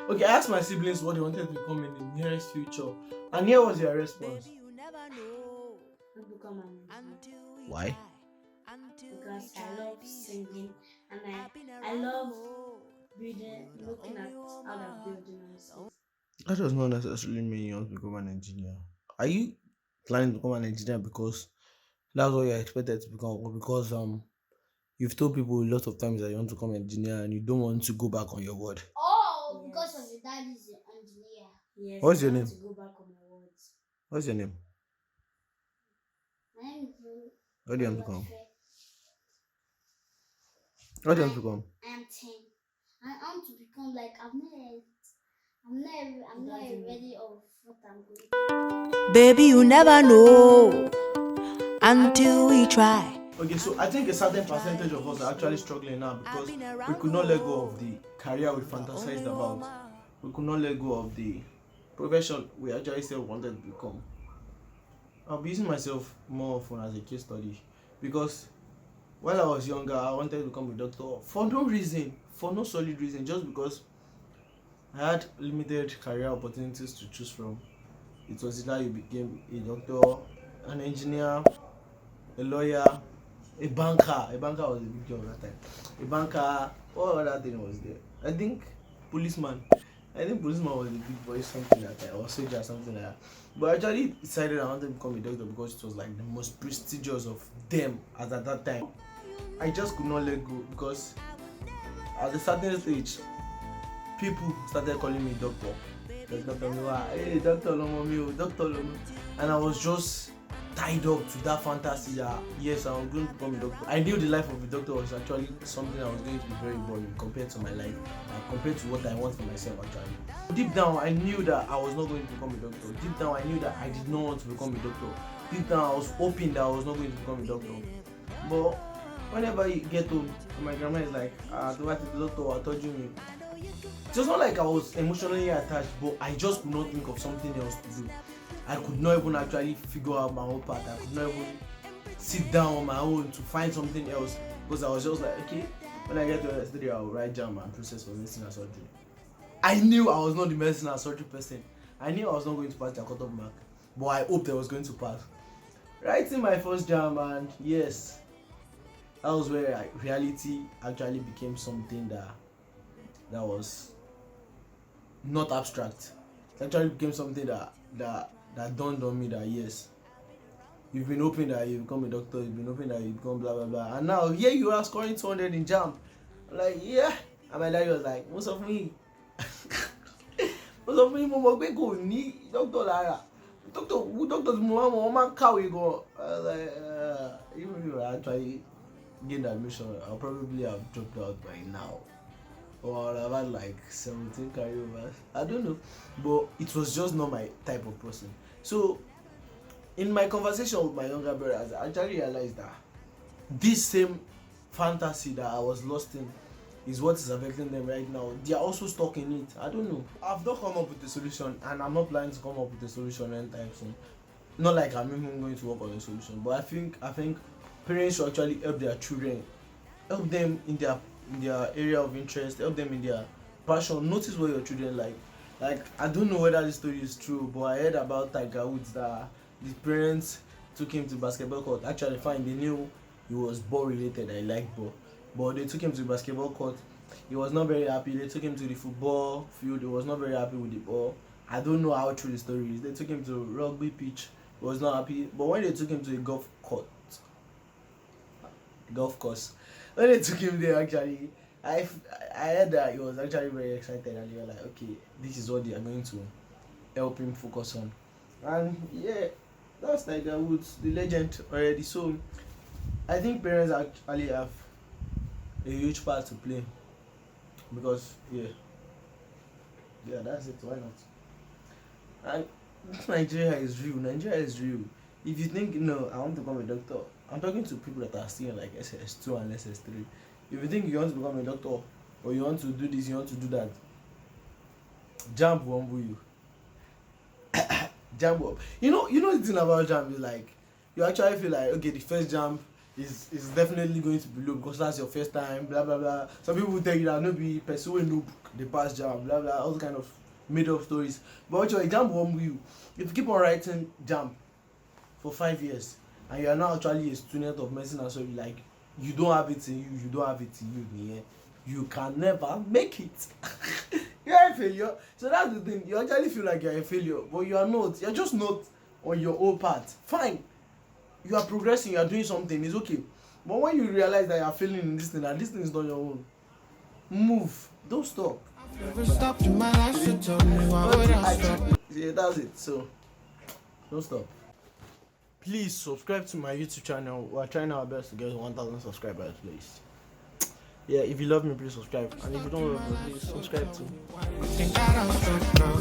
Okay, I asked my siblings what they wanted to become in the nearest future, and here was their response. To become an engineer Why? because I love singing and I love building, looking at other building houses. That does not necessarily mean you want to become an engineer. Are you planning to become an engineer because that's what you're expected to become, or because you've told people a lot of times that you want to become an engineer and you don't want to go back on your word? Oh, because of your dad is an engineer. Yes, What's I your don't want name? to go back on my words. What's your name? My name is What do you want to become? Olatife. What do you want to I become? I am 10. I want to become like I'm not ready of what I'm going. Baby, you never know until we try. Okay, so I think a certain percentage of us are actually struggling now because we could not let go of the career we fantasized about. We could not let go of the profession we actually said we wanted to become. I'll be using myself more often as a case study because while I was younger, I wanted to become a doctor for no reason, for no solid reason, just because I had limited career opportunities to choose from. It was either you became a doctor, an engineer, a lawyer, a banker. A banker was a big job that time. A banker, what other thing was there? I think policeman. I think policeman was a big boy, something like that, or soldier, something like that. But I actually decided I wanted to become a doctor because it was like the most prestigious of them as at that time. I just could not let go because at a certain stage, people started calling me doctor. Like, Dr. Miwa, hey, Dr. Lomo, Dr. Lomo. And I was just tied up to that fantasy that yes, I was going to become a doctor. I knew the life of a doctor was actually something that was going to be very boring compared to my life, compared to what I want for myself actually. Deep down, I knew that I was not going to become a doctor. Deep down, I knew that I did not want to become a doctor. Deep down, I was hoping that I was not going to become a doctor. But whenever you get home, my grandma is like, what is the doctor? I told you. It was not like I was emotionally attached, but I just could not think of something else to do. I could not even actually figure out my own path. I could not even sit down on my own to find something else because I was just like, okay, when I get to the studio, I'll write jam and process for medicine and surgery. I knew I was not the medicine and surgery person. I knew I was not going to pass the cut-off mark, but I hoped I was going to pass. Writing my first jam, and yes, that was where reality actually became something that was not abstract. It actually became something that dawned on me that yes, you've been hoping that you become a doctor, you've been hoping that you become blah blah blah, and now here you are scoring 200 in jam. I'm like, yeah. And my daddy was like, most of me mo mọ̀ pé kò ní doctor lára. Doctor mo máa ń kàwé gan. I was like, even if I actually gained admission, I'll probably have dropped out by now. Or I've had like 17 carryovers. I don't know. But it was just not my type of person. So in my conversation with my younger brothers, I actually realized that this same fantasy that I was lost in is what is affecting them right now. They are also stuck in it. I don't know. I've not come up with a solution, and I'm not planning to come up with a solution anytime soon. Not like I'm even going to work on a solution, but I think parents should actually help their children, help them in their area of interest, help them in their passion. Notice what your children like. Like, I don't know whether this story is true, but I heard about Tiger Woods that the parents took him to basketball court. Actually, fine, they knew he was ball related. I like ball, but they took him to the basketball court. He was not very happy. They took him to the football field. He was not very happy with the ball. I don't know how true the story is. They took him to rugby pitch. He was not happy. But when they took him to a golf course, when they took him there, actually, I heard that he was actually very excited, and they were like, okay, this is what they are going to help him focus on. And yeah, that's Tiger Woods, the legend already. So I think parents actually have a huge part to play because yeah, that's it. Why not? And Nigeria is real. Nigeria is real. If you think no, I want to become a doctor, I'm talking to people that are still in like SS2 and SS3. If you think you want to become a doctor or you want to do this, you want to do that, jump will humble you. Jump up. You know the thing about jump is like you actually feel like okay, the first jump is definitely going to be low because that's your first time, blah blah blah. Some people will tell you that no be pursuing no the past jam, blah blah, all kind of made up stories. But your exam won't you. If you keep on writing jam for 5 years and you are now actually a student of medicine and so you like you don't have it in you, you don't have it in you, yeah, you can never make it. You are a failure. So that's the thing. You actually feel like you are a failure, but you are not. You're just not on your own path. Fine. You are progressing, you are doing something, it's okay. But when you realize that you are failing in this thing and this thing is not your own, move. Don't stop. Never stopped in my life, so tell me why would I stop? Yeah, that's it. So don't stop. Please subscribe to my YouTube channel. We are trying our best to get 1,000 subscribers, please. Yeah, if you love me, please subscribe. And if you don't love me, please subscribe too. Think that I'm so proud.